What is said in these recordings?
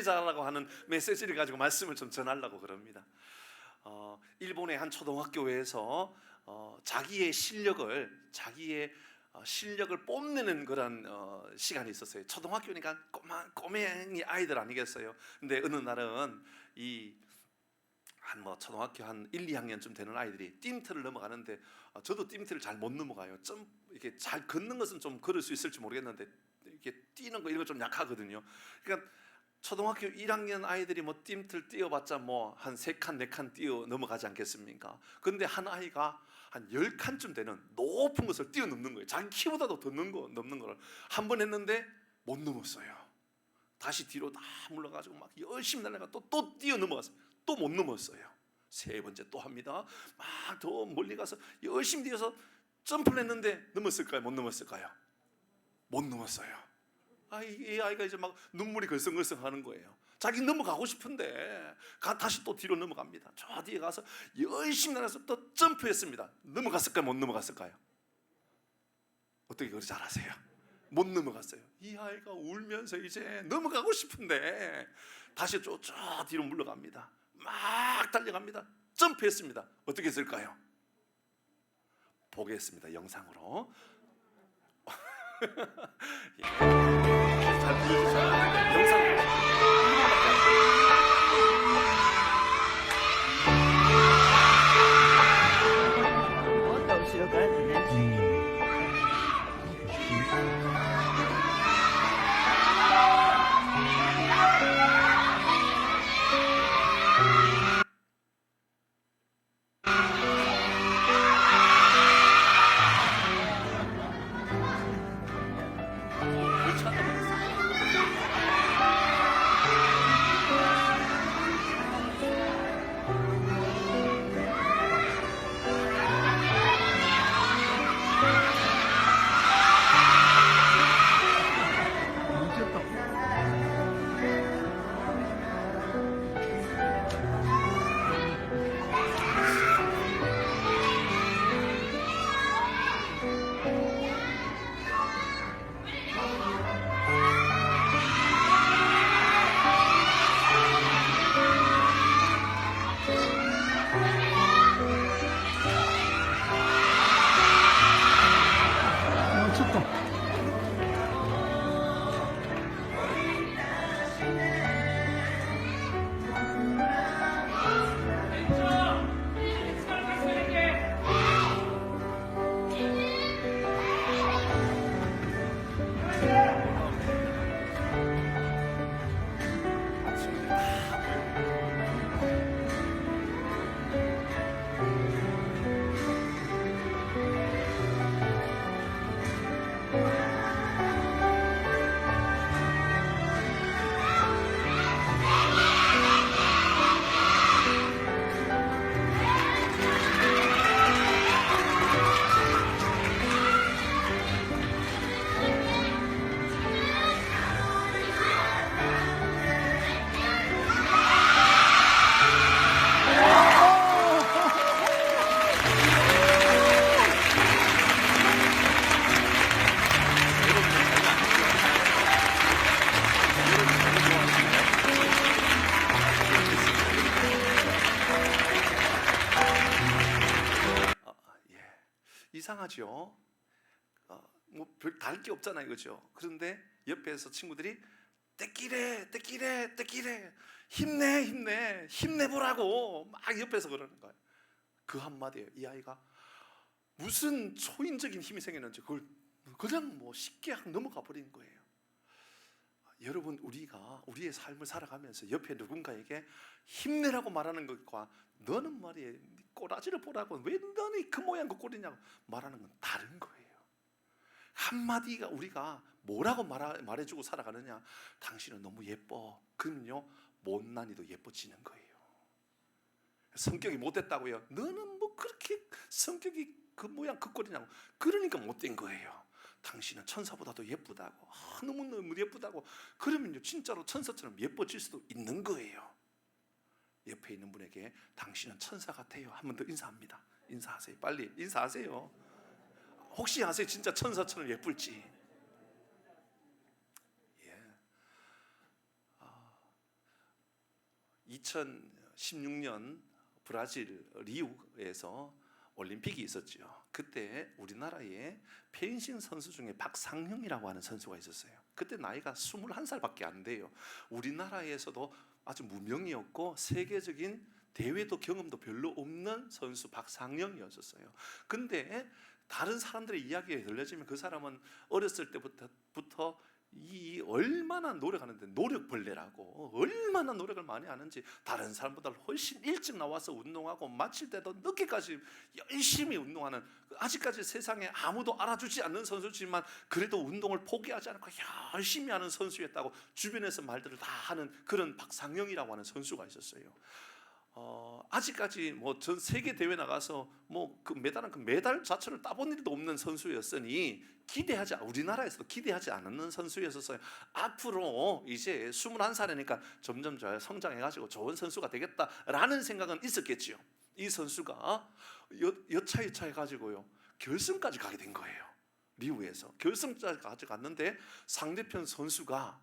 지도자라고 하는 메시지를 가지고 말씀을 좀 전하려고 그럽니다. 일본의 한 초등학교에서 자기의 실력을 뽐내는 그런 시간이 있었어요. 초등학교니까 꼬맹이 아이들 아니겠어요? 근데 어느 날은 초등학교 한 1, 2학년쯤 되는 아이들이 띠임틀을 넘어가는데, 저도 띠임틀을 잘 못 넘어가요. 좀 이렇게 잘 걷는 것은 좀 걸을 수 있을지 모르겠는데 이렇게 뛰는 거 이런 거 좀 약하거든요. 그러니까 초등학교 1학년 아이들이 띠임틀 뛰어봤자 한 3칸 4칸 뛰어 넘어가지 않겠습니까? 근데 한 아이가 한 10칸쯤 되는 높은 것을 뛰어넘는 거예요. 자기 키보다도 더 넘는 거를 한 번 했는데 못 넘었어요. 다시 뒤로 다 물러가지고 막 열심히 날아가 또 뛰어 넘어갔어요. 또 못 넘었어요. 3번째 또 합니다. 막 더 멀리 가서 열심히 뛰어서 점프를 했는데 넘었을까요? 못 넘었을까요? 못 넘었어요. 이 아이가 이제 막 눈물이 걸성걸성 하는 거예요. 자기 넘어가고 싶은데 다시 또 뒤로 넘어갑니다. 저 뒤에 가서 열심히 날아서 또 점프했습니다. 넘어갔을까요? 못 넘어갔을까요? 어떻게 그렇게 잘하세요? 못 넘어갔어요. 이 아이가 울면서 이제 넘어가고 싶은데 다시 저 뒤로 물러갑니다. 막 달려갑니다. 점프했습니다. 어떻게 했을까요? 보겠습니다. 영상으로. 예. 잘 보여주셔야 영상으로. 이상하죠? 별 다를 게 없잖아요, 그죠? 그런데 옆에서 친구들이 떼끼래 힘내보라고 막 옆에서 그러는 거예요. 그 한마디에 이 아이가 무슨 초인적인 힘이 생겼는지 그걸 그냥 쉽게 넘어가 버린 거예요. 여러분, 우리의 삶을 살아가면서 옆에 누군가에게 힘내라고 말하는 것과 너는 말이야 꼬라지를 보라고 왜 너는 그 모양 그 꼴이냐고 말하는 건 다른 거예요. 한마디가 우리가 뭐라고 말해주고 살아가느냐. 당신은 너무 예뻐. 그러면요 못난이도 예뻐지는 거예요. 성격이 못됐다고요. 너는 그렇게 성격이 그 모양 그 꼴이냐고. 그러니까 못된 거예요. 당신은 천사보다도 예쁘다고. 너무너무 예쁘다고. 그러면요 진짜로 천사처럼 예뻐질 수도 있는 거예요. 옆에 있는 분에게 당신은 천사 같아요. 한 번 더 인사합니다. 인사하세요. 빨리 인사하세요. 혹시 아세요? 진짜 천사처럼 예쁠지. 2016년 브라질 리우에서 올림픽이 있었죠. 그때 우리나라에 펜싱 선수 중에 박상형이라고 하는 선수가 있었어요. 그때 나이가 21살밖에 안 돼요. 우리나라에서도 아주 무명이었고 세계적인 대회도 경험도 별로 없는 선수 박상영이었어요. 근데 다른 사람들의 이야기에 들려지면 그 사람은 어렸을 때부터 이 얼마나 노력하는데, 노력벌레라고 얼마나 노력을 많이 하는지, 다른 사람보다 훨씬 일찍 나와서 운동하고 마칠 때도 늦게까지 열심히 운동하는, 아직까지 세상에 아무도 알아주지 않는 선수지만 그래도 운동을 포기하지 않고 열심히 하는 선수였다고 주변에서 말들을 다 하는 그런 박상영이라고 하는 선수가 있었어요. 아직까지 뭐 전 세계 대회 나가서 뭐 그 메달 자체를 따본 일도 없는 선수였으니 우리나라에서도 기대하지 않는 선수였었어요. 앞으로 이제 21살이니까 점점 잘 성장해가지고 좋은 선수가 되겠다라는 생각은 있었겠지요. 이 선수가 여차여차해가지고요 결승까지 가게 된 거예요. 리우에서 결승까지 갔는데 상대편 선수가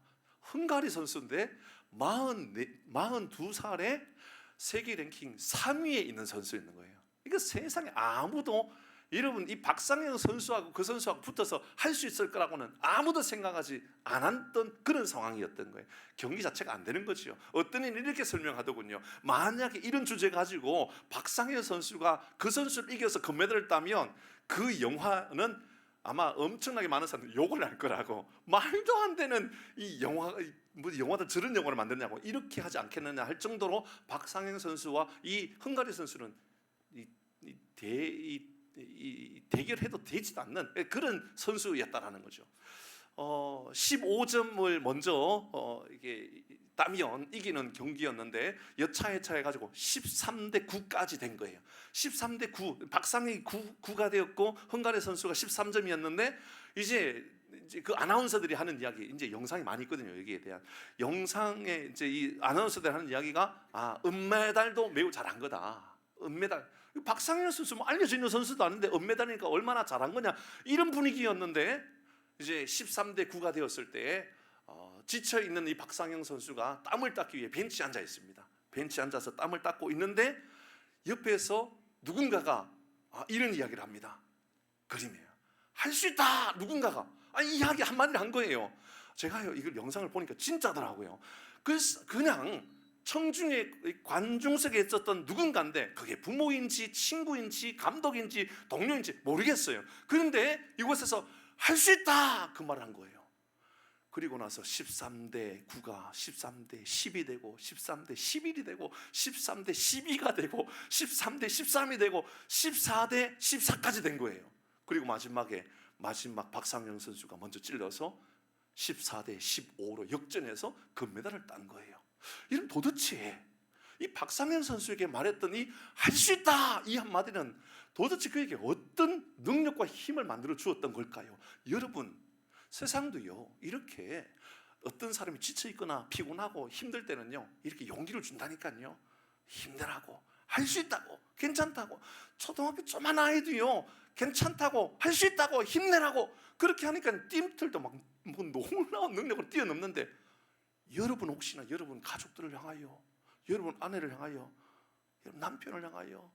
헝가리 선수인데 42살에 세계 랭킹 3위에 있는 선수였는 거예요. 이거 세상에 아무도, 여러분 이 박상영 선수하고 그 선수하고 붙어서 할 수 있을 거라고는 아무도 생각하지 않았던 그런 상황이었던 거예요. 경기 자체가 안 되는 거죠. 어떤 이는 이렇게 설명하더군요. 만약에 이런 주제 가지고 박상영 선수가 그 선수를 이겨서 금메달을 따면 그 영화는 아마 엄청나게 많은 사람들이 욕을 할 거라고, 말도 안 되는 이 영화들 저런 영화를 만드냐고 이렇게 하지 않겠느냐 할 정도로 박상영 선수와 이 헝가리 선수는 대결해도 되지도 않는 그런 선수였다라는 거죠. 15점을 먼저 이게 따면 이기는 경기였는데 여차여차해 가지고 13대 9까지 된 거예요. 13대 9, 박상영이 9가 되었고 헝가리 선수가 13점이었는데 이제 그 아나운서들이 하는 이야기, 이제 영상이 많이 있거든요. 여기에 대한 영상에 이제 이 아나운서들이 하는 이야기가 은메달도 매우 잘한 거다. 은메달. 박상영 선수 뭐 알려져 있는 선수도 아닌데 은메달이니까 얼마나 잘한 거냐 이런 분위기였는데 이제 13대 9가 되었을 때 지쳐 있는 이 박상영 선수가 땀을 닦기 위해 벤치에 앉아 있습니다. 벤치에 앉아서 땀을 닦고 있는데 옆에서 누군가가 이런 이야기를 합니다. 그림이에요. 할 수 있다. 누군가가 이야기 한마디를 한 거예요. 제가요 이걸 영상을 보니까 진짜더라고요. 그래서 그냥 청중의 관중석에 있었던 누군가인데 그게 부모인지 친구인지 감독인지 동료인지 모르겠어요. 그런데 이곳에서 할 수 있다 그 말을 한 거예요. 그리고 나서 13대 9가 13대 10이 되고 13대 11이 되고 13대 12가 되고 13대 13이 되고 14대 14까지 된 거예요. 그리고 마지막 박상영 선수가 먼저 찔러서 14대 15로 역전해서 금메달을 딴 거예요. 이런 도대체 이 박상영 선수에게 말했던 이 할 수 있다 이 한마디는 도대체 그에게 어떤 능력과 힘을 만들어 주었던 걸까요? 여러분 세상도요 이렇게 어떤 사람이 지쳐 있거나 피곤하고 힘들 때는요 이렇게 용기를 준다니까요. 힘내라고, 할 수 있다고, 괜찮다고. 초등학교 조그만 아이도요 괜찮다고, 할 수 있다고, 힘내라고 그렇게 하니까 띠틀도 막 뭐 놀라운 능력을 뛰어넘는데, 여러분 혹시나 여러분 가족들을 향하여, 여러분 아내를 향하여, 여러분 남편을 향하여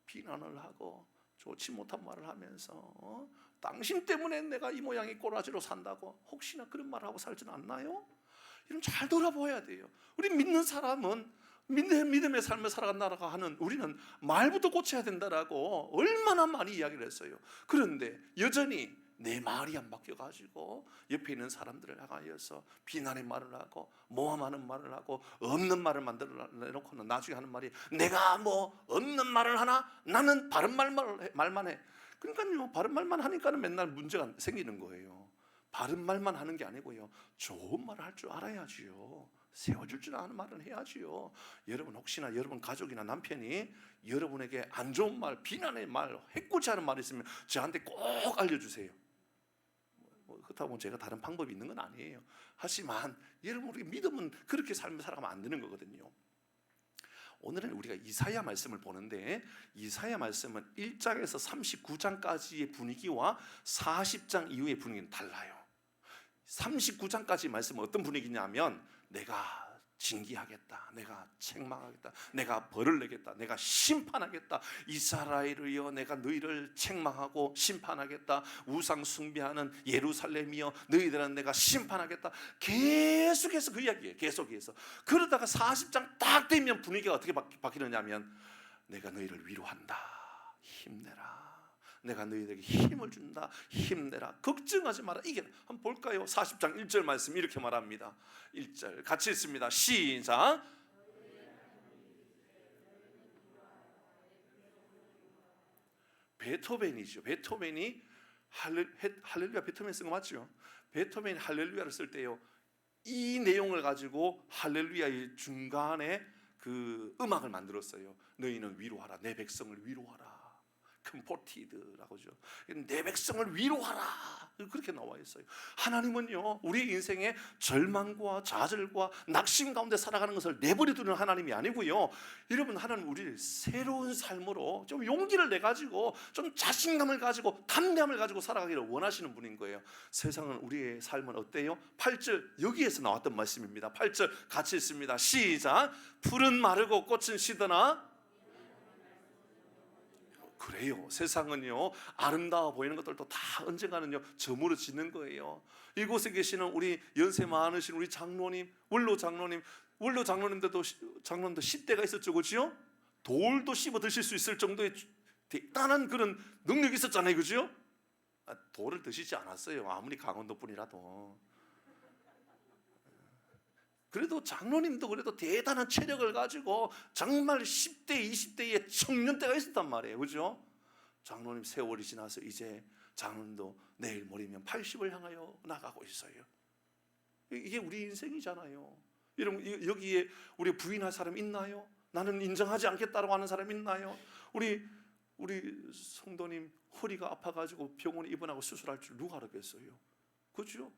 비난을 하고 좋지 못한 말을 하면서 당신 때문에 내가 이 모양이 꼬라지로 산다고 혹시나 그런 말을 하고 살지는 않나요? 이런 잘 돌아봐야 돼요. 우리 믿는 사람은 믿음의 삶을 살아간다고 하는 우리는 말부터 고쳐야 된다라고 얼마나 많이 이야기를 했어요. 그런데 여전히 내 말이 안 바뀌어가지고 옆에 있는 사람들을 향하여서 비난의 말을 하고 모함하는 말을 하고 없는 말을 만들어 내놓고는 나중에 하는 말이 내가 뭐 없는 말을 하나? 나는 바른 말만 해. 그러니까요 바른 말만 하니까는 맨날 문제가 생기는 거예요. 바른 말만 하는 게 아니고요 좋은 말을 할 줄 알아야지요. 세워줄 줄 아는 말은 해야지요. 여러분 혹시나 여러분 가족이나 남편이 여러분에게 안 좋은 말, 비난의 말, 해코지하는 말이 있으면 저한테 꼭 알려주세요. 그렇다고 제가 다른 방법이 있는 건 아니에요. 하지만 여러분 우리 믿음은 그렇게 삶을 살아가면 안 되는 거거든요. 오늘은 우리가 이사야 말씀을 보는데 이사야 말씀은 1장에서 39장까지의 분위기와 40장 이후의 분위기는 달라요. 39장까지 말씀은 어떤 분위기냐면 내가 징계하겠다, 내가 책망하겠다, 내가 벌을 내겠다, 내가 심판하겠다. 이스라엘이여 내가 너희를 책망하고 심판하겠다. 우상 숭배하는 예루살렘이여 너희들은 내가 심판하겠다. 계속해서 그 이야기예요. 계속해서. 그러다가 40장 딱 되면 분위기가 어떻게 바뀌느냐면 내가 너희를 위로한다, 힘내라, 내가 너희에게 힘을 준다, 힘내라, 걱정하지 마라. 이게 한번 볼까요? 40장 1절 말씀 이렇게 말합니다. 1절 같이 읽습니다. 시작. 베토벤이죠. 베토벤이 할렐루야, 베토벤 쓴 거 맞죠? 베토벤이 할렐루야를 쓸 때요, 이 내용을 가지고 할렐루야의 중간에 그 음악을 만들었어요. 너희는 위로하라, 내 백성을 위로하라. 컴포티드라고죠. 내 백성을 위로하라, 그렇게 나와 있어요. 하나님은요, 우리 인생의 절망과 좌절과 낙심 가운데 살아가는 것을 내버려 두는 하나님이 아니고요, 여러분, 하나님 우리를 새로운 삶으로 좀 용기를 내 가지고 좀 자신감을 가지고 담대함을 가지고 살아가기를 원하시는 분인 거예요. 세상은, 우리의 삶은 어때요? 8절 여기에서 나왔던 말씀입니다. 8절 같이 읽습니다. 시작. 풀은 마르고 꽃은 시드나. 그래요. 세상은요, 아름다워 보이는 것들도 다 언젠가는요 저물어지는 거예요. 이곳에 계시는 우리 연세 많으신 우리 장로님, 원로 장로님들도 10대가 있었죠, 그렇죠? 돌도 씹어 드실 수 있을 정도의 대단한 그런 능력이 있었잖아요, 그렇죠? 돌을 드시지 않았어요, 아무리 강원도 분이라도. 그래도 장로님도 그래도 대단한 체력을 가지고 정말 10대, 20대의 청년 때가 있었단 말이에요, 그죠? 장로님 세월이 지나서 이제 장로님도 내일 모레면 80을 향하여 나가고 있어요. 이게 우리 인생이잖아요. 여러분, 여기에 우리 부인할 사람 있나요? 나는 인정하지 않겠다고 하는 사람 있나요? 우리 성도님 허리가 아파가지고 병원에 입원하고 수술할 줄 누가 알았겠어요? 그죠?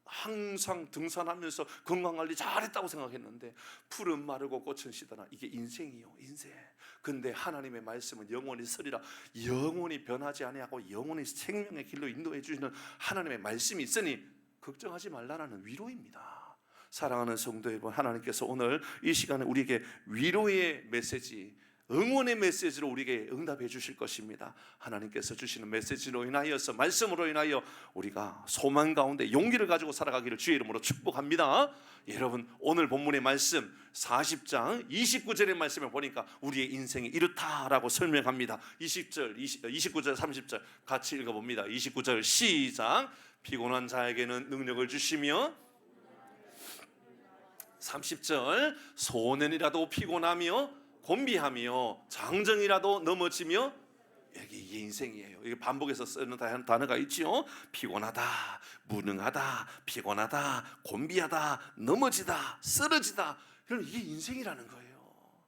항상 등산하면서 건강관리 잘했다고 생각했는데 풀은 마르고 꽃은 시드나. 이게 인생이요, 인생. 근데 하나님의 말씀은 영원히 서리라. 영원히 변하지 아니하고 영원히 생명의 길로 인도해 주시는 하나님의 말씀이 있으니 걱정하지 말라라는 위로입니다. 사랑하는 성도 여러분, 하나님께서 오늘 이 시간에 우리에게 위로의 메시지, 응원의 메시지로 우리에게 응답해 주실 것입니다. 하나님께서 주시는 메시지로 인하여서, 말씀으로 인하여 우리가 소망 가운데 용기를 가지고 살아가기를 주의 이름으로 축복합니다. 여러분, 오늘 본문의 말씀 40장 29절의 말씀을 보니까 우리의 인생이 이렇다라고 설명합니다. 29절 30절 같이 읽어봅니다. 29절 시작. 피곤한 자에게는 능력을 주시며, 30절 소년이라도 피곤하며 곤비하며 장정이라도 넘어지며. 이게 인생이에요. 이게 반복해서 쓰는 단어가 있죠. 피곤하다, 무능하다, 피곤하다, 곤비하다, 넘어지다, 쓰러지다. 여러분, 이게 인생이라는 거예요.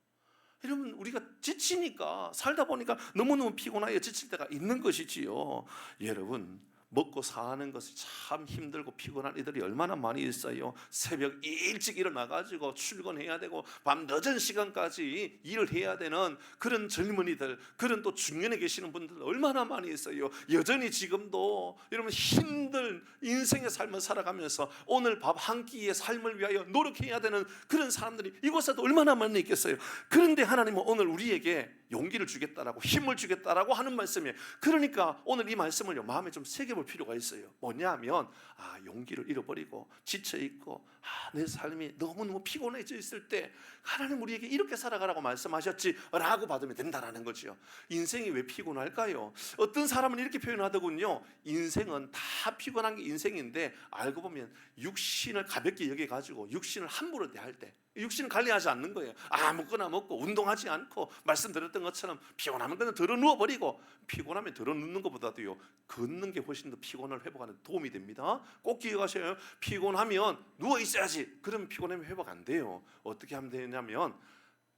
여러분, 우리가 지치니까, 살다 보니까 너무너무 피곤하여 지칠 때가 있는 것이지요. 여러분, 먹고 사는 것이 참 힘들고 피곤한 이들이 얼마나 많이 있어요. 새벽 일찍 일어나가지고 출근해야 되고 밤 늦은 시간까지 일을 해야 되는 그런 젊은이들, 그런 또 중년에 계시는 분들 얼마나 많이 있어요. 여전히 지금도 여러분 힘든 인생의 삶을 살아가면서 오늘 밥 한 끼의 삶을 위하여 노력해야 되는 그런 사람들이 이곳에도 얼마나 많이 있겠어요. 그런데 하나님은 오늘 우리에게 용기를 주겠다라고, 힘을 주겠다라고 하는 말씀이에요. 그러니까 오늘 이 말씀을 마음에 좀 새겨볼 필요가 있어요. 뭐냐면, 용기를 잃어버리고 지쳐있고 내 삶이 너무너무 피곤해져 있을 때 하나님 우리에게 이렇게 살아가라고 말씀하셨지 라고 받으면 된다라는 거죠. 인생이 왜 피곤할까요? 어떤 사람은 이렇게 표현하더군요. 인생은 다 피곤한 게 인생인데, 알고 보면 육신을 가볍게 여겨가지고 육신을 함부로 대할 때 육신을 관리하지 않는 거예요. 아무거나 먹고 운동하지 않고, 말씀드렸던 것처럼 피곤하면 그냥 들어 누워버리고, 피곤하면 들어 눕는 것보다도요 걷는 게 훨씬 더 피곤을 회복하는 데 도움이 됩니다. 꼭 기억하셔요. 피곤하면 누워 있어야지. 그러면 피곤하면 회복 안 돼요. 어떻게 하면 되냐면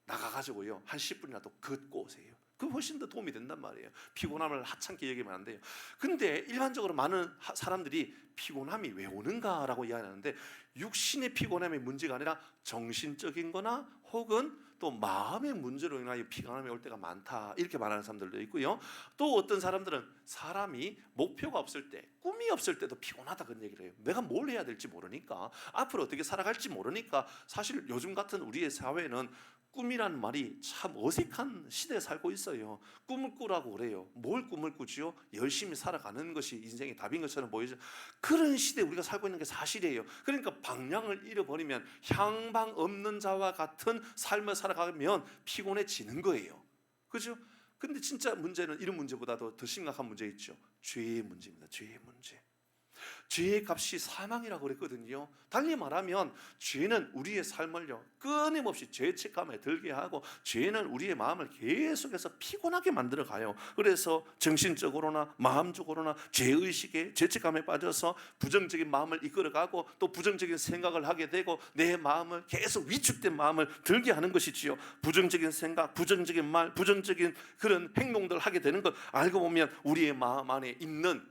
나가가지고요 한 10분이라도 걷고 오세요. 그 훨씬 더 도움이 된단 말이에요. 피곤함을 하찮게 여기면 안 돼요. 근데 일반적으로 많은 사람들이 피곤함이 왜 오는가라고 이야기하는데, 육신의 피곤함의 문제가 아니라 정신적인 거나 혹은 또 마음의 문제로 인하여 피곤함이 올 때가 많다, 이렇게 말하는 사람들도 있고요. 또 어떤 사람들은 사람이 목표가 없을 때, 꿈이 없을 때도 피곤하다, 그런 얘기를 해요. 내가 뭘 해야 될지 모르니까, 앞으로 어떻게 살아갈지 모르니까. 사실 요즘 같은 우리의 사회는 꿈이라는 말이 참 어색한 시대에 살고 있어요. 꿈을 꾸라고 그래요. 뭘 꿈을 꾸지요? 열심히 살아가는 것이 인생의 답인 것처럼 보이죠. 그런 시대에 우리가 살고 있는 게 사실이에요. 그러니까 방향을 잃어버리면 향방 없는 자와 같은 삶을 살아가면 피곤해지는 거예요. 그죠? 근데 진짜 문제는 이런 문제보다도 더 심각한 문제 있죠. 죄의 문제입니다. 죄의 문제. 죄의 값이 사망이라고 그랬거든요. 달리 말하면 죄는 우리의 삶을요 끊임없이 죄책감에 들게 하고, 죄는 우리의 마음을 계속해서 피곤하게 만들어 가요. 그래서 정신적으로나 마음적으로나 죄의식에, 죄책감에 빠져서 부정적인 마음을 이끌어가고, 또 부정적인 생각을 하게 되고, 내 마음을 계속 위축된 마음을 들게 하는 것이지요. 부정적인 생각, 부정적인 말, 부정적인 그런 행동들을 하게 되는 것, 알고 보면 우리의 마음 안에 있는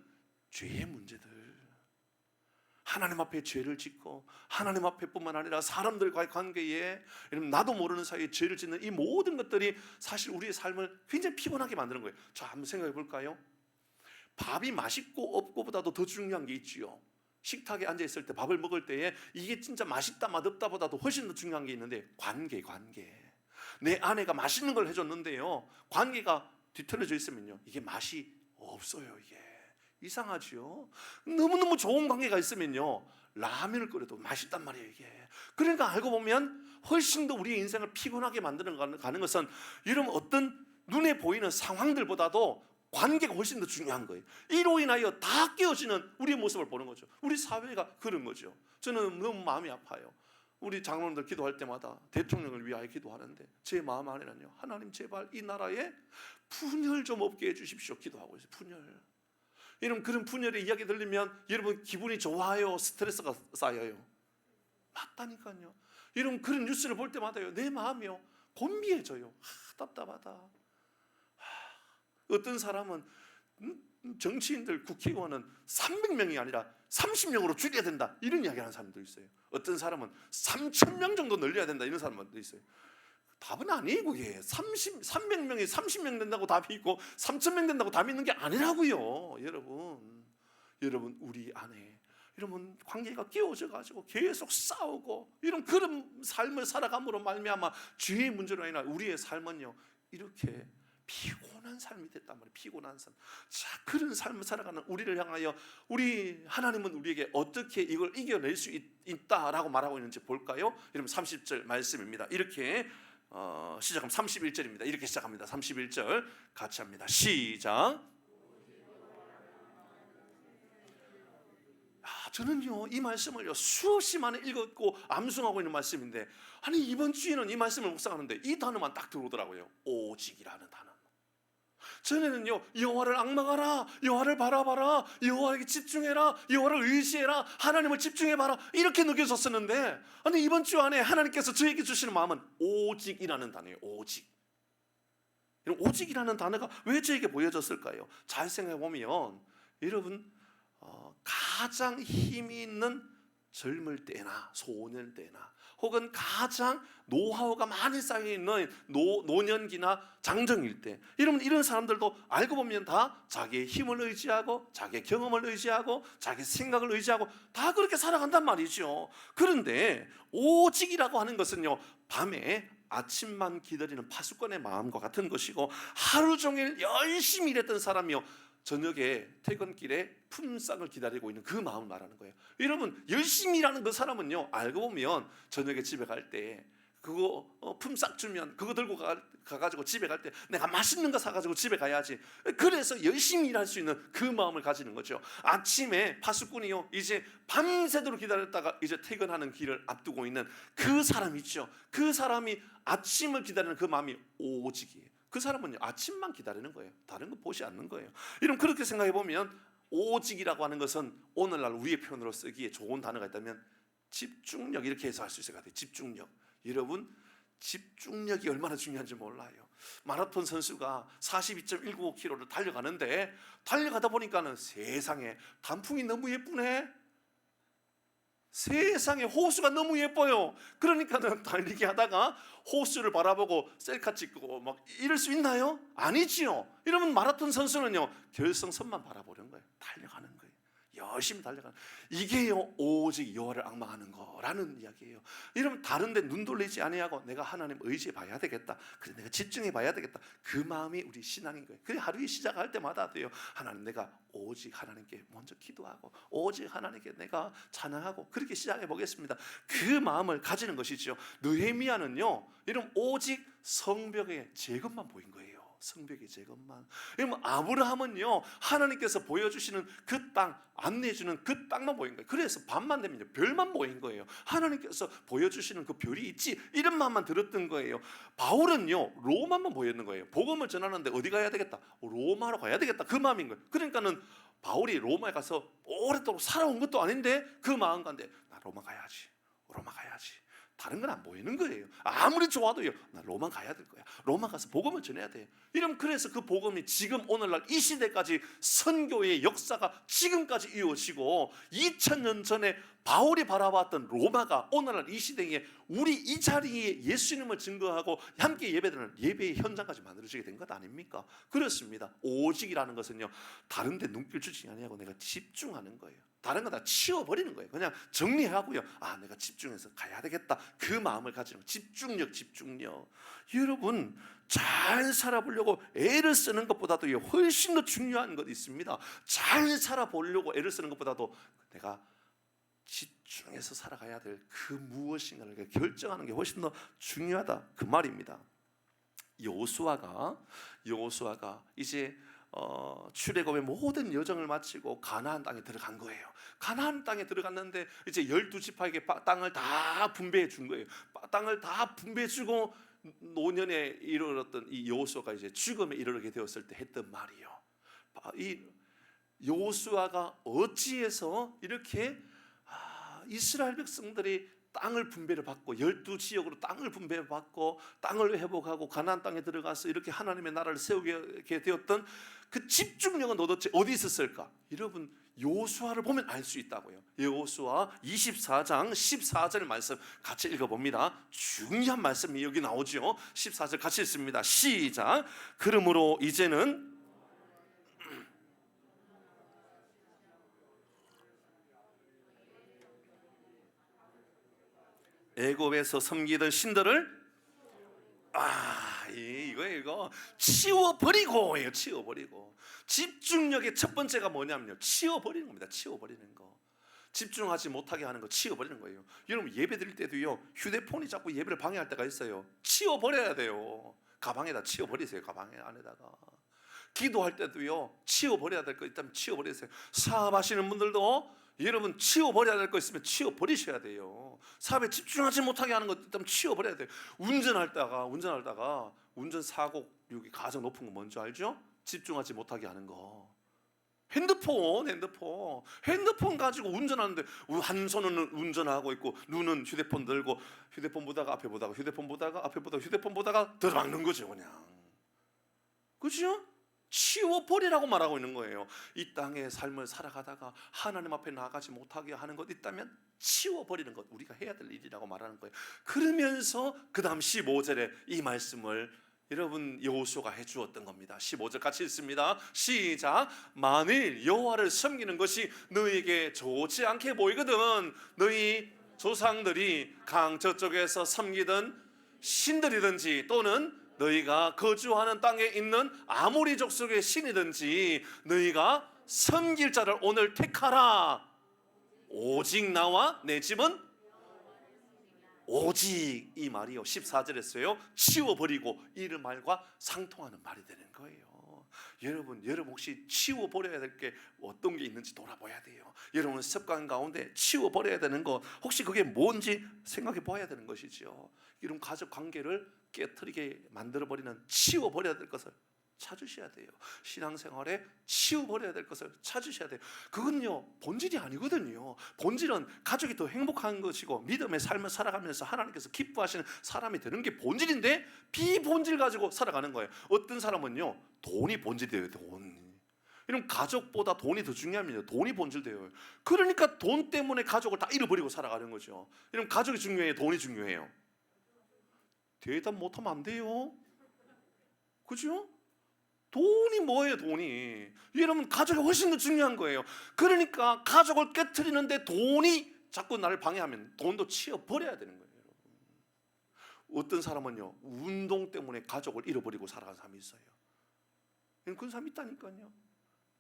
죄의 문제들, 하나님 앞에 죄를 짓고, 하나님 앞에뿐만 아니라 사람들과의 관계에, 나도 모르는 사이에 죄를 짓는 이 모든 것들이 사실 우리의 삶을 굉장히 피곤하게 만드는 거예요. 자, 한번 생각해 볼까요? 밥이 맛있고 없고보다도 더 중요한 게 있지요. 식탁에 앉아 있을 때, 밥을 먹을 때에 이게 진짜 맛있다 맛없다 보다도 훨씬 더 중요한 게 있는데, 관계. 내 아내가 맛있는 걸 해줬는데요, 관계가 뒤틀려져 있으면요, 이게 맛이 없어요. 이게 이상하죠. 너무너무 좋은 관계가 있으면요, 라면을 끓여도 맛있단 말이에요, 이게. 그러니까 알고 보면 훨씬 더 우리의 인생을 피곤하게 만드는 가는 것은, 이런 어떤 눈에 보이는 상황들보다도 관계가 훨씬 더 중요한 거예요. 이로 인하여 다 깨어지는 우리의 모습을 보는 거죠. 우리 사회가 그런 거죠. 저는 너무 마음이 아파요. 우리 장로님들 기도할 때마다 대통령을 위하여 기도하는데, 제 마음 안에는요, 하나님 제발 이 나라에 분열 좀 없게 해주십시오, 기도하고 있어요. 분열. 여러분, 그런 분열의 이야기 들리면 여러분 기분이 좋아요, 스트레스가 쌓여요? 맞다니까요. 여러분, 그런 뉴스를 볼 때마다요, 내 마음이요 곤비해져요. 답답하다. 어떤 사람은 정치인들, 국회의원은 300명이 아니라 30명으로 줄여야 된다, 이런 이야기하는 사람도 있어요. 어떤 사람은 3,000명 정도 늘려야 된다, 이런 사람도 있어요. 답은 아니에요. 그게 300명이 30명 된다고 답이 있고 3,000명 된다고 답이 있는 게 아니라고요. 여러분 우리 안에 여러분 관계가 끼워져 가지고 계속 싸우고, 이런 그런 삶을 살아감으로 말미암아 죄의 문제로 인해 우리의 삶은요 이렇게 피곤한 삶이 됐단 말이에요. 피곤한 삶. 자, 그런 삶을 살아가는 우리를 향하여 우리 하나님은 우리에게 어떻게 이걸 이겨낼 수 있다라고 말하고 있는지 볼까요? 여러분 30절 말씀입니다. 이렇게 시작하면 31절입니다. 이렇게 시작합니다. 31절 같이 합니다. 시작. 저는요 이 말씀을요 수없이 많이 읽었고 암송하고 있는 말씀인데, 아니 이번 주에는 이 말씀을 묵상하는데 이 단어만 딱 들어오더라고요. 오직이라는 단어. 전에는요 여호와를 앙망하라, 여호와를 바라봐라, 여호와에게 집중해라, 여호와를 의지해라, 하나님을 집중해봐라, 이렇게 느껴졌었는데, 아니 이번 주 안에 하나님께서 저에게 주시는 마음은 오직이라는 단어예요. 오직. 오직이라는 단어가 왜 저에게 보여졌을까요? 잘 생각해보면 여러분 가장 힘이 있는 젊을 때나 소년 때나 혹은 가장 노하우가 많이 쌓여있는 노년기나 장정일 때, 이런 사람들도 알고 보면 다 자기의 힘을 의지하고 자기의 경험을 의지하고 자기의 생각을 의지하고 다 그렇게 살아간단 말이죠. 그런데 오직이라고 하는 것은요 밤에 아침만 기다리는 파수꾼의 마음과 같은 것이고, 하루 종일 열심히 일했던 사람이요 저녁에 퇴근길에 품삯을 기다리고 있는 그 마음을 말하는 거예요. 여러분 열심히 일하는 그 사람은요 알고 보면 저녁에 집에 갈 때 그거 품삯 주면 그거 들고 가가지고 집에 갈 때 내가 맛있는 거 사가지고 집에 가야지, 그래서 열심히 일할 수 있는 그 마음을 가지는 거죠. 아침에 파수꾼이요 이제 밤새도록 기다렸다가 이제 퇴근하는 길을 앞두고 있는 그 사람 있죠. 그 사람이 아침을 기다리는 그 마음이 오직이에요. 그 사람은요 아침만 기다리는 거예요. 다른 거 보지 않는 거예요. 여러분 그렇게 생각해 보면 오직이라고 하는 것은 오늘날 우리의 표현으로 쓰기에 좋은 단어가 있다면 집중력, 이렇게 해서 할 수 있을 것 같아요. 집중력. 여러분 집중력이 얼마나 중요한지 몰라요. 마라톤 선수가 42.195km를 달려가는데, 달려가다 보니까는 세상에 단풍이 너무 예쁘네, 세상에 호수가 너무 예뻐요. 그러니까는 달리기 하다가 호수를 바라보고 셀카 찍고 막 이럴 수 있나요? 아니지요. 이러면 마라톤 선수는요, 결승선만 바라보는 거예요. 달려가는 거예요. 열심히 달려가는, 이게요 오직 여호와를 앙망하는 거라는 이야기예요. 이러면 다른 데 눈 돌리지 아니하고 내가 하나님 의지해 봐야 되겠다, 그래 내가 집중해 봐야 되겠다, 그 마음이 우리 신앙인 거예요. 그래 하루에 시작할 때마다 돼요. 하나님, 내가 오직 하나님께 먼저 기도하고 오직 하나님께 내가 찬양하고 그렇게 시작해 보겠습니다. 그 마음을 가지는 것이죠. 느헤미야는요, 이런 오직 성벽의 제것만 보인 거예요. 성벽의 제것만. 그러면 아브라함은요, 하나님께서 보여주시는 그 땅, 안내해주는 그 땅만 보인 거예요. 그래서 밤만 되면 별만 보인 거예요. 하나님께서 보여주시는 그 별이 있지, 이런 말만 들었던 거예요. 바울은요, 로마만 보였는 거예요. 복음을 전하는데 어디 가야 되겠다? 로마로 가야 되겠다, 그 마음인 거예요. 그러니까는 바울이 로마에 가서 오랫동안 살아온 것도 아닌데 그 마음 가운데 나 로마 가야지, 로마 가야지. 다른 건 안 보이는 거예요. 아무리 좋아도요, 나 로마 가야 될 거야. 로마 가서 복음을 전해야 돼. 이러면 그래서 그 복음이 지금 오늘날 이 시대까지 선교의 역사가 지금까지 이어지고 2000년 전에 바울이 바라봤던 로마가 오늘날 이 시대에 우리 이 자리에 예수님을 증거하고 함께 예배드리는 예배의 현장까지 만들어지게 된 것 아닙니까? 그렇습니다. 오직이라는 것은요, 다른 데 눈길 주지 아니하고 내가 집중하는 거예요. 다른 거 다 치워버리는 거예요. 그냥 정리하고요, 아 내가 집중해서 가야 되겠다, 그 마음을 가지는 집중력. 여러분, 잘 살아보려고 애를 쓰는 것보다도 훨씬 더 중요한 것이 있습니다. 잘 살아보려고 애를 쓰는 것보다도 내가 집중해서 살아가야 될 그 무엇인가를 결정하는 게 훨씬 더 중요하다, 그 말입니다. 여호수아가 이제 출애굽의 모든 여정을 마치고 가나안 땅에 들어간 거예요. 가나안 땅에 들어갔는데 이제 12지파에게 땅을 다 분배해 준 거예요. 땅을 다 분배해 주고 노년에 이르렀던 이 여호수아가 이제 죽음에 이르게 되었을 때 했던 말이요, 이 여호수아가 어찌해서 이렇게 이스라엘 백성들이 땅을 분배를 받고 12지역으로 땅을 분배받고 땅을 회복하고 가나안 땅에 들어가서 이렇게 하나님의 나라를 세우게 되었던 그 집중력은 도대체 어디 있었을까? 여러분, 여호수아를 보면 알 수 있다고요. 여호수아 24장 14절 말씀 같이 읽어봅니다. 중요한 말씀이 여기 나오죠. 14절 같이 읽습니다. 시작. 그러므로 이제는 애굽에서 섬기던 신들을 이거 치워버리고예요. 치워버리고. 집중력의 첫 번째가 뭐냐면요, 치워버리는 겁니다. 치워버리는 거. 집중하지 못하게 하는 거 치워버리는 거예요. 여러분, 예배 드릴 때도요, 휴대폰이 자꾸 예배를 방해할 때가 있어요. 치워버려야 돼요. 가방에다 치워버리세요. 가방 안에다가. 기도할 때도요, 치워버려야 될 거 있다면 치워버리세요. 사업하시는 분들도 여러분, 치워버려야 될 거 있으면 치워버리셔야 돼요. 사업에 집중하지 못하게 하는 것 있다면 치워버려야 돼요. 운전하다가 운전사고 여기 가장 높은 거 뭔지 알죠? 집중하지 못하게 하는 거. 핸드폰 가지고 운전하는데 한 손은 운전하고 있고 눈은 휴대폰 들고 휴대폰 보다가 앞에 보다가 휴대폰 보다가 앞에 보다가 휴대폰 보다가 들어막는 거죠, 그냥. 그렇죠? 치워버리라고 말하고 있는 거예요. 이 땅의 삶을 살아가다가 하나님 앞에 나가지 못하게 하는 것 있다면 치워버리는 것, 우리가 해야 될 일이라고 말하는 거예요. 그러면서 그 다음 15절에 이 말씀을 여러분 여호수아가 해주었던 겁니다. 15절 같이 읽습니다. 시작. 만일 여호와를 섬기는 것이 너희에게 좋지 않게 보이거든 너희 조상들이 강 저쪽에서 섬기던 신들이든지 또는 너희가 거주하는 땅에 있는 아모리 족속의 신이든지 너희가 섬길 자를 오늘 택하라. 오직 나와 내 집은 오직, 이 말이요 14절에서요 치워버리고 이런 말과 상통하는 말이 되는 거예요. 여러분 혹시 치워버려야 될 게 어떤 게 있는지 돌아봐야 돼요. 여러분 습관 가운데 치워버려야 되는 거 혹시 그게 뭔지 생각해 봐야 되는 것이죠. 이런 가족 관계를 깨트리게 만들어버리는 치워버려야 될 것을 찾으셔야 돼요. 신앙생활에 치워버려야 될 것을 찾으셔야 돼요. 그건요 본질이 아니거든요. 본질은 가족이 더 행복한 것이고 믿음의 삶을 살아가면서 하나님께서 기뻐하시는 사람이 되는 게 본질인데 비본질 가지고 살아가는 거예요. 어떤 사람은요 돈이 본질이에요. 이러면 가족보다 돈이 더 중요합니다. 돈이 본질돼요. 그러니까 돈 때문에 가족을 다 잃어버리고 살아가는 거죠. 이러면 가족이 중요해요, 돈이 중요해요? 대답 못하면 안 돼요. 그죠? 돈이 뭐예요, 돈이? 여러분, 가족이 훨씬 더 중요한 거예요. 그러니까 가족을 깨트리는데 돈이 자꾸 나를 방해하면 돈도 치워버려야 되는 거예요. 어떤 사람은요, 운동 때문에 가족을 잃어버리고 살아가는 사람이 있어요. 그런 사람이 있다니까요.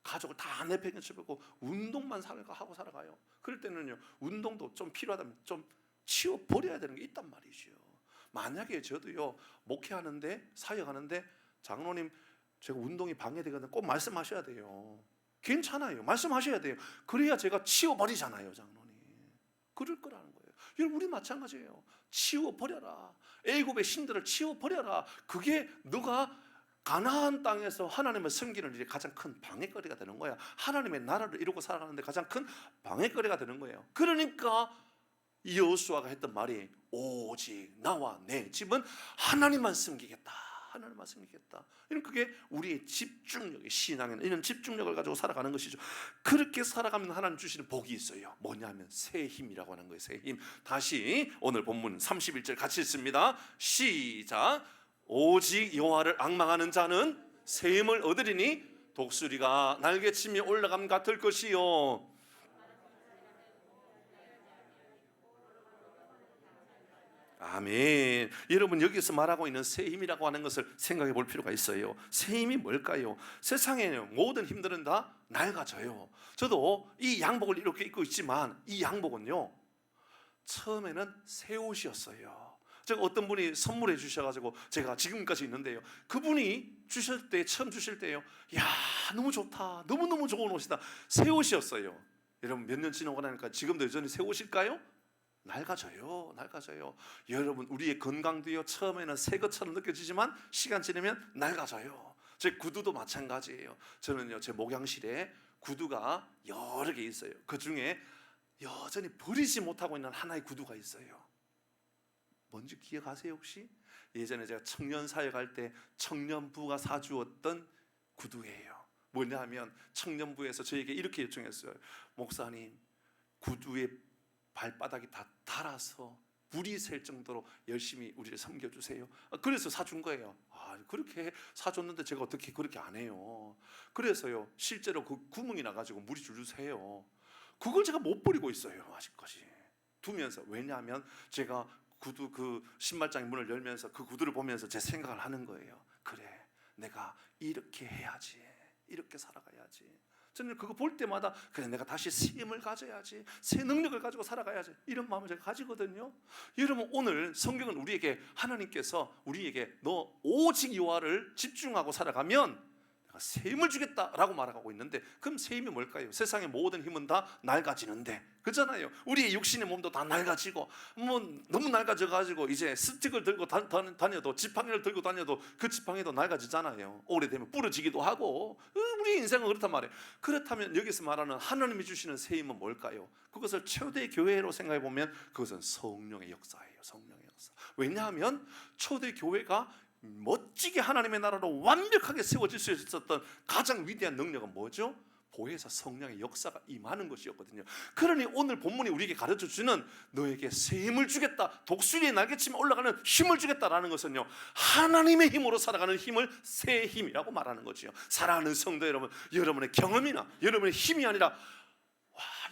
가족을 다 내팽개쳐버리고 운동만 하고 살아가요. 그럴 때는요, 운동도 좀 필요하다면 좀 치워버려야 되는 게 있단 말이죠. 만약에 저도요, 목회하는데, 사역하는데, 장로님 제가 운동이 방해되거든, 꼭 말씀하셔야 돼요. 괜찮아요, 말씀하셔야 돼요. 그래야 제가 치워버리잖아요, 장로님. 그럴 거라는 거예요. 여러분, 우리 마찬가지예요. 치워버려라. 애굽의 신들을 치워버려라. 그게 너가 가나안 땅에서 하나님을 섬기는 일이 가장 큰 방해거리가 되는 거야. 하나님의 나라를 이루고 살아가는데 가장 큰 방해거리가 되는 거예요. 그러니까 여호수아가 했던 말이 오직 나와 내 집은 하나님만 섬기겠다. 하나님만 섬기겠다. 이런 그게 우리의 집중력이, 신앙에는 이런 집중력을 가지고 살아가는 것이죠. 그렇게 살아가면 하나님 주시는 복이 있어요. 뭐냐면 새 힘이라고 하는 거예요. 새 힘. 다시 오늘 본문 31절 같이 읽습니다. 시작. 오직 여호와를 앙망하는 자는 새 힘을 얻으리니 독수리가 날개치며 올라감 같을 것이요. 아멘. 여러분, 여기서 말하고 있는 새 힘이라고 하는 것을 생각해 볼 필요가 있어요. 새 힘이 뭘까요? 세상에는 모든 힘들은 다 낡아져요. 저도 이 양복을 이렇게 입고 있지만 이 양복은요, 처음에는 새 옷이었어요. 제가 어떤 분이 선물해 주셔가지고 제가 지금까지 있는데요, 그분이 주실 때, 처음 주실 때요, 야, 너무 좋다, 너무너무 좋은 옷이다, 새 옷이었어요. 여러분, 몇 년 지나고 나니까 지금도 여전히 새 옷일까요? 낡아져요, 낡아져요. 여러분, 우리의 건강도요, 처음에는 새 것처럼 느껴지지만 시간 지나면 낡아져요. 제 구두도 마찬가지예요. 저는요, 제 목양실에 구두가 여러 개 있어요. 그 중에 여전히 버리지 못하고 있는 하나의 구두가 있어요. 뭔지 기억하세요 혹시? 예전에 제가 청년 사역할 때 청년부가 사주었던 구두예요. 뭐냐 하면 청년부에서 저에게 이렇게 요청했어요. 목사님, 구두의 발바닥이 다 닳아서 물이 셀 정도로 열심히 우리를 섬겨주세요. 그래서 사준 거예요. 그렇게 사줬는데 제가 어떻게 그렇게 안 해요. 그래서요, 실제로 그 구멍이 나가지고 물이 줄줄 새요. 그걸 제가 못 버리고 있어요, 아직까지. 두면서. 왜냐하면 제가 구두, 그 신발장의 문을 열면서 그 구두를 보면서 제 생각을 하는 거예요. 그래, 내가 이렇게 해야지, 이렇게 살아가야지. 저는 그거 볼 때마다 그래, 내가 다시 새 힘을 가져야지, 새 능력을 가지고 살아가야지, 이런 마음을 제가 가지거든요. 여러분, 오늘 성경은 우리에게, 하나님께서 우리에게 너 오직 여호와를 집중하고 살아가면 새 힘을 주겠다라고 말하고 있는데, 그럼 새 힘이 뭘까요? 세상의 모든 힘은 다 낡아지는데, 그렇잖아요. 우리의 육신의 몸도 다 낡아지고, 뭐 너무 낡아져가지고 이제 스틱을 들고 다녀도, 지팡이를 들고 다녀도 그 지팡이도 낡아지잖아요. 오래되면 부러지기도 하고. 우리 인생은 그렇단 말이에요. 그렇다면 여기서 말하는 하나님이 주시는 새 힘은 뭘까요? 그것을 초대 교회로 생각해 보면 그것은 성령의 역사예요. 성령의 역사. 왜냐하면 초대 교회가 멋지게 하나님의 나라로 완벽하게 세워질 수 있었던 가장 위대한 능력은 뭐죠? 보혜사 성령의 역사가 임하는 것이었거든요. 그러니 오늘 본문이 우리에게 가르쳐주는 너에게 새 힘을 주겠다, 독수리의 날개치며 올라가는 힘을 주겠다라는 것은요, 하나님의 힘으로 살아가는 힘을 새 힘이라고 말하는 거죠. 사랑하는 성도 여러분, 여러분의 경험이나 여러분의 힘이 아니라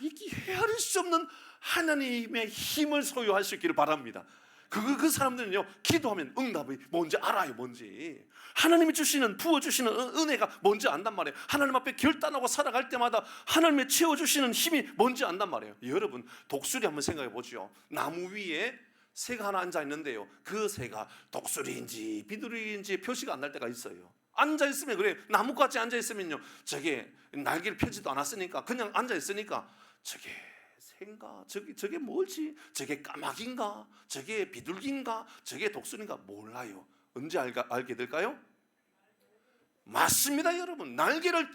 이게 헤아릴 수 없는 하나님의 힘을 소유할 수 있기를 바랍니다. 그 사람들은요, 기도하면 응답이 뭔지 알아요. 뭔지 하나님이 주시는, 부어주시는 은혜가 뭔지 안단 말이에요. 하나님 앞에 결단하고 살아갈 때마다 하나님의 채워주시는 힘이 뭔지 안단 말이에요. 여러분, 독수리 한번 생각해 보죠. 나무 위에 새가 하나 앉아 있는데요, 그 새가 독수리인지 비둘기인지 표시가 안 날 때가 있어요. 앉아 있으면 그래, 나무같이 앉아 있으면요, 저게 날개를 펴지도 않았으니까, 그냥 앉아 있으니까 저게 새인가? 저게 뭘지? 저게 까마귀인가? 저게 비둘기인가? 저게 독수리인가? 몰라요. 언제 알게 될까요? 맞습니다, 여러분. 날개를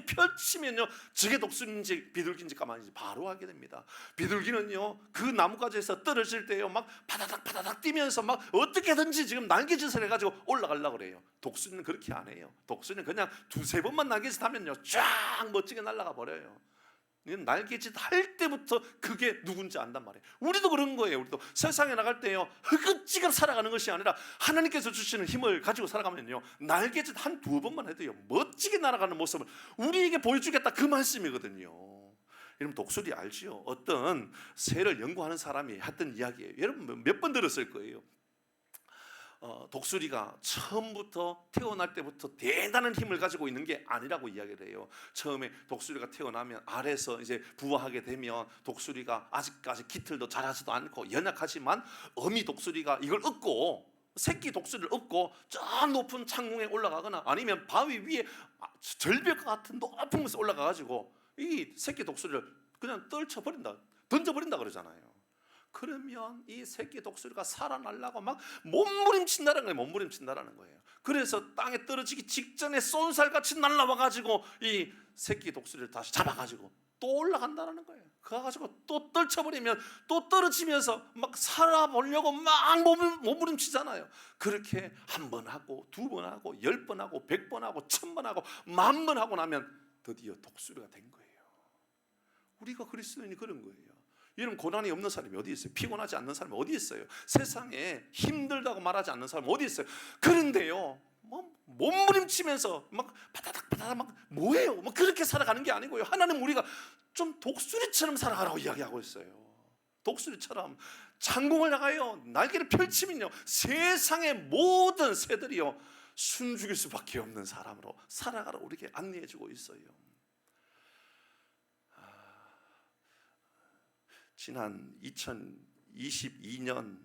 펼치면요, 저게 독수리인지 비둘기인지 까마귀인지 바로 알게 됩니다. 비둘기는요, 그 나뭇가지에서 떨어질 때요, 막 바다닥 바다닥 뛰면서 막 어떻게든지 지금 날개짓을 해가지고 올라가려고 그래요. 독수리는 그렇게 안 해요. 독수리는 그냥 두세 번만 날개짓 하면요, 쫙 멋지게 날아가 버려요. 날개짓 할 때부터 그게 누군지 안단 말이에요. 우리도 그런 거예요. 우리도 세상에 나갈 때요, 허겁지겁 살아가는 것이 아니라 하나님께서 주시는 힘을 가지고 살아가면요, 날개짓 한 두 번만 해도요, 멋지게 날아가는 모습을 우리에게 보여주겠다, 그 말씀이거든요. 여러분, 독수리 알지요? 어떤 새를 연구하는 사람이 했던 이야기예요. 여러분 몇 번 들었을 거예요. 독수리가 처음부터 태어날 때부터 대단한 힘을 가지고 있는 게 아니라고 이야기를 해요. 처음에 독수리가 태어나면 알에서 이제 부화하게 되면 독수리가 아직까지 깃털도 자라지도 않고 연약하지만 어미 독수리가 이걸 얻고, 새끼 독수리를 얻고 저 높은 창공에 올라가거나 아니면 바위 위에 절벽 같은 높은 곳에 올라가가지고 이 새끼 독수리를 그냥 떨쳐버린다, 던져버린다 그러잖아요. 그러면 이 새끼 독수리가 살아나려고 막 몸부림친다는 거예요. 몸부림친다는 거예요. 그래서 땅에 떨어지기 직전에 쏜살같이 날라와가지고 이 새끼 독수리를 다시 잡아가지고 또 올라간다는 거예요. 그거 가지고 또 떨쳐버리면 또 떨어지면서 막 살아보려고 막 몸부림치잖아요. 그렇게 한 번 하고 두 번 하고 10번 하고 100번 하고 1000번 하고 10,000번 하고 나면 드디어 독수리가 된 거예요. 우리가 그리스도인이 그런 거예요. 여러분, 고난이 없는 사람이 어디 있어요? 피곤하지 않는 사람이 어디 있어요? 세상에 힘들다고 말하지 않는 사람이 어디 있어요? 그런데요, 뭐 몸부림치면서 막 바다닥 바다닥 막 뭐예요? 뭐 그렇게 살아가는 게 아니고요. 하나님 우리가 좀 독수리처럼 살아가라고 이야기하고 있어요. 독수리처럼 창공을 나가요. 날개를 펼치면요, 세상의 모든 새들이요 숨죽일 수밖에 없는 사람으로 살아가라고 우리에게 안내해주고 있어요. 지난 2022년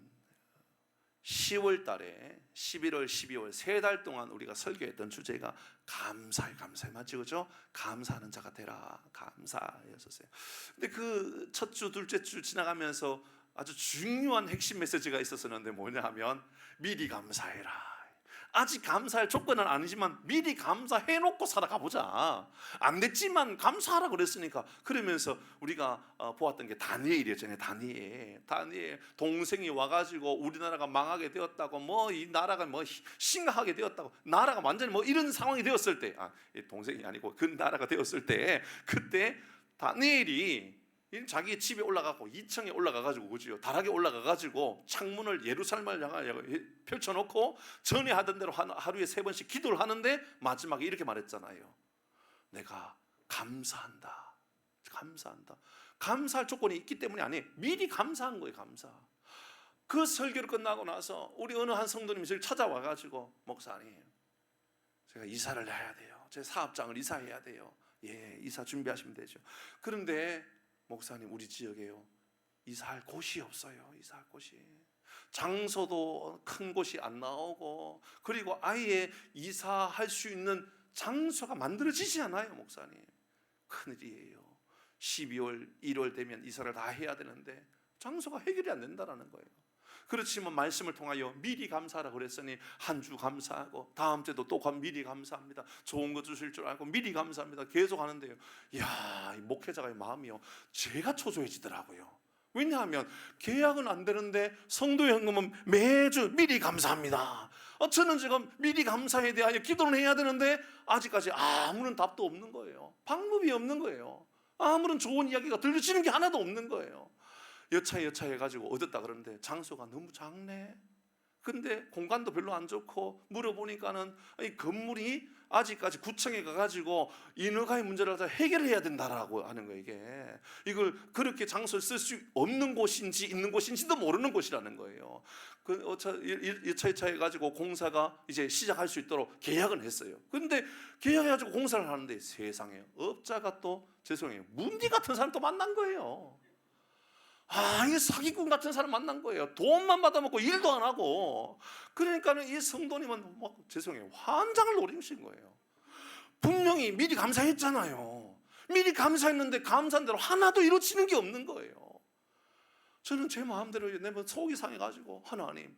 10월 달에 11월, 12월 3달 동안 우리가 설교했던 주제가 감사해, 감사해. 맞죠? 그죠? 감사하는 자가 되라. 감사였었어요. 근데 그 첫 주, 둘째 주 지나가면서 아주 중요한 핵심 메시지가 있었었는데 뭐냐 하면 미리 감사해라. 아직 감사할 조건은 아니지만 미리 감사해놓고 살아가 보자. 안 됐지만 감사하라 그랬으니까. 그러면서 우리가 보았던 게 다니엘이었잖아요. 다니엘 동생이 와가지고 우리나라가 망하게 되었다고, 뭐 이 나라가 뭐 심각하게 되었다고, 나라가 완전히 뭐 이런 상황이 되었을 때, 동생이 아니고 그 나라가 되었을 때, 그때 다니엘이 자기 집에 올라가고 2층에 올라가가지고, 그죠? 다락에 올라가가지고 창문을 예루살렘을 향하여 펼쳐놓고 전에 하던 대로 하루에 3번씩 기도를 하는데 마지막에 이렇게 말했잖아요. 내가 감사한다. 감사할 조건이 있기 때문이 아니에요. 미리 감사한 거예요. 감사. 그 설교를 끝나고 나서 우리 어느 한 성도님이 저를 찾아와가지고, 목사님, 제가 이사를 해야 돼요. 제 사업장을 이사해야 돼요. 예, 이사 준비하시면 되죠. 그런데 목사님, 우리 지역에요, 이사할 곳이 없어요. 이사할 곳이. 장소도 큰 곳이 안 나오고, 그리고 아예 이사할 수 있는 장소가 만들어지지 않아요. 목사님, 큰일이에요. 12월, 1월 되면 이사를 다 해야 되는데 장소가 해결이 안 된다는 거예요. 그렇지만 말씀을 통하여 미리 감사하라 그랬으니 한 주 감사하고 다음 주에도 또 미리 감사합니다. 좋은 거 주실 줄 알고 미리 감사합니다. 계속 하는데요, 이야, 이 목회자의 마음이요, 제가 초조해지더라고요. 왜냐하면 계약은 안 되는데 성도 현금은 매주 미리 감사합니다. 저는 지금 미리 감사에 대하여 기도를 해야 되는데 아직까지 아무런 답도 없는 거예요. 방법이 없는 거예요. 아무런 좋은 이야기가 들려지는 게 하나도 없는 거예요. 여차 해가지고 얻었다 그러는데 장소가 너무 작네. 근데 공간도 별로 안 좋고, 물어보니까는 이 건물이 아직까지 구청에 가가지고 인허가의 문제를 해결해야 된다라고 하는 거예요. 이걸 그렇게 장소를 쓸 수 없는 곳인지 있는 곳인지도 모르는 곳이라는 거예요. 그 여차 해가지고 공사가 이제 시작할 수 있도록 계약은 했어요. 근데 계약해가지고 공사를 하는데 세상에 업자가 또, 죄송해요, 문디 같은 사람 또 만난 거예요. 이 사기꾼 같은 사람 만난 거예요. 돈만 받아먹고 일도 안 하고. 그러니까는 이 성도님은 막, 죄송해요, 환장을 노리신 거예요. 분명히 미리 감사했잖아요. 미리 감사했는데 감사한 대로 하나도 이루어지는 게 없는 거예요. 저는 제 마음대로 내 속이 상해가지고, 하나님,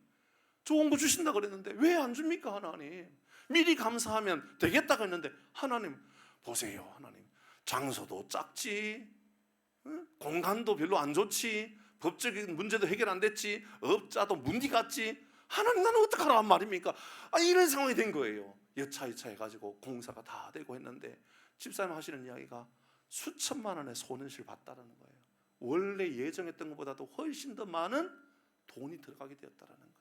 좋은 거 주신다 그랬는데 왜 안 줍니까 하나님? 미리 감사하면 되겠다고 했는데 하나님 보세요. 하나님 장소도 작지, 공간도 별로 안 좋지, 법적인 문제도 해결 안 됐지, 업자도 문디 같지. 하나님 나는 어떡하란 말입니까? 이런 상황이 된 거예요. 여차여차 해가지고 공사가 다 되고 했는데 집사님 하시는 이야기가 수천만 원의 손해를 봤다는 거예요. 원래 예정했던 것보다도 훨씬 더 많은 돈이 들어가게 되었다는 거예요.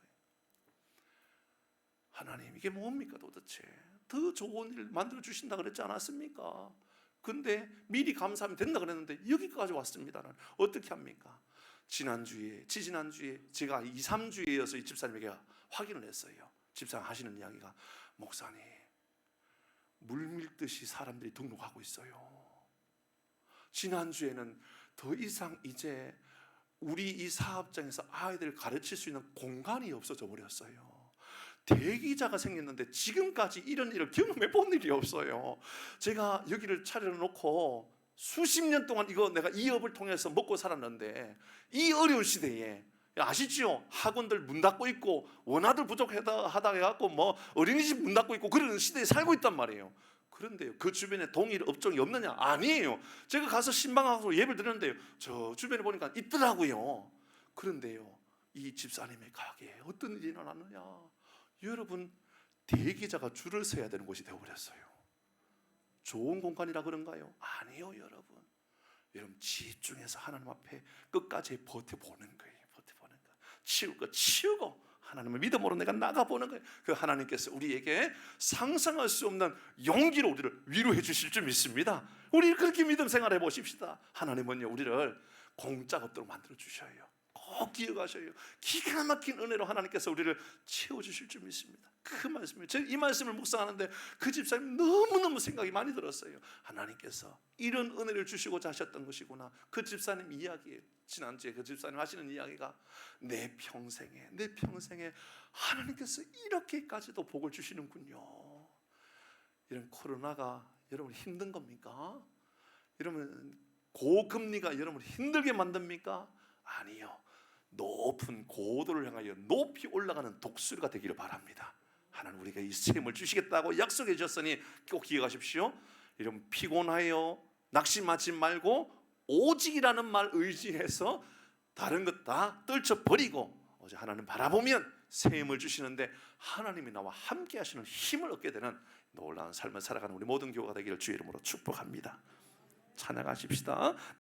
하나님 이게 뭡니까 도대체? 더 좋은 일 만들어 주신다 그랬지 않았습니까? 근데 미리 감사하면 된다 그랬는데 여기까지 왔습니다는 어떻게 합니까? 지지난주에 제가 2, 3주에 이어서 이 집사님에게 확인을 했어요. 집사님 하시는 이야기가 목사님 물밀듯이 사람들이 등록하고 있어요. 지난주에는 더 이상 이제 우리 이 사업장에서 아이들을 가르칠 수 있는 공간이 없어져 버렸어요. 대기자가 생겼는데 지금까지 이런 일을 경험해 본 일이 없어요. 제가 여기를 차려놓고 수십 년 동안 내가 이 업을 통해서 먹고 살았는데 이 어려운 시대에 아시죠? 학원들 문 닫고 있고 원아들 부족하다 해갖고 뭐 어린이집 문 닫고 있고 그런 시대에 살고 있단 말이에요. 그런데요, 그 주변에 동일 업종이 없느냐? 아니에요. 제가 가서 신방하고 예배를 드렸는데요, 저 주변에 보니까 있더라고요. 그런데요, 이 집사님의 가게에 어떤 일이 일어났느냐? 여러분, 대기자가 줄을 서야 되는 곳이 되어버렸어요. 좋은 공간이라 그런가요? 아니요, 여러분. 여러분 집중해서 하나님 앞에 끝까지 버텨보는 거예요. 버텨보는 거. 치울 거 치우고 하나님을 믿음으로 내가 나가보는 거예요. 그 하나님께서 우리에게 상상할 수 없는 용기로 우리를 위로해 주실 줄 믿습니다. 우리 그렇게 믿음 생활해 보십시다. 하나님은요 우리를 공짜가 없도록 만들어 주셔요. 꼭 기억하셔요. 기가 막힌 은혜로 하나님께서 우리를 채워주실 줄 믿습니다. 그 말씀이에요. 제가 이 말씀을 묵상하는데 그 집사님 너무너무 생각이 많이 들었어요. 하나님께서 이런 은혜를 주시고자 하셨던 것이구나. 그 집사님 이야기예요. 지난주에 그 집사님 하시는 이야기가 내 평생에 하나님께서 이렇게까지도 복을 주시는군요. 이런 코로나가 여러분 힘든 겁니까? 여러분 고금리가 여러분을 힘들게 만듭니까? 아니요. 높은 고도를 향하여 높이 올라가는 독수리가 되기를 바랍니다. 하나님 우리가 이 셈을 주시겠다고 약속해 주셨으니 꼭 기억하십시오. 여러분 피곤하여 낙심하지 말고 오직이라는 말 의지해서 다른 것 다 떨쳐버리고 어제 하나님 바라보면 셈을 주시는데 하나님이 나와 함께 하시는 힘을 얻게 되는 놀라운 삶을 살아가는 우리 모든 교회가 되기를 주의 이름으로 축복합니다. 찬양하십시다.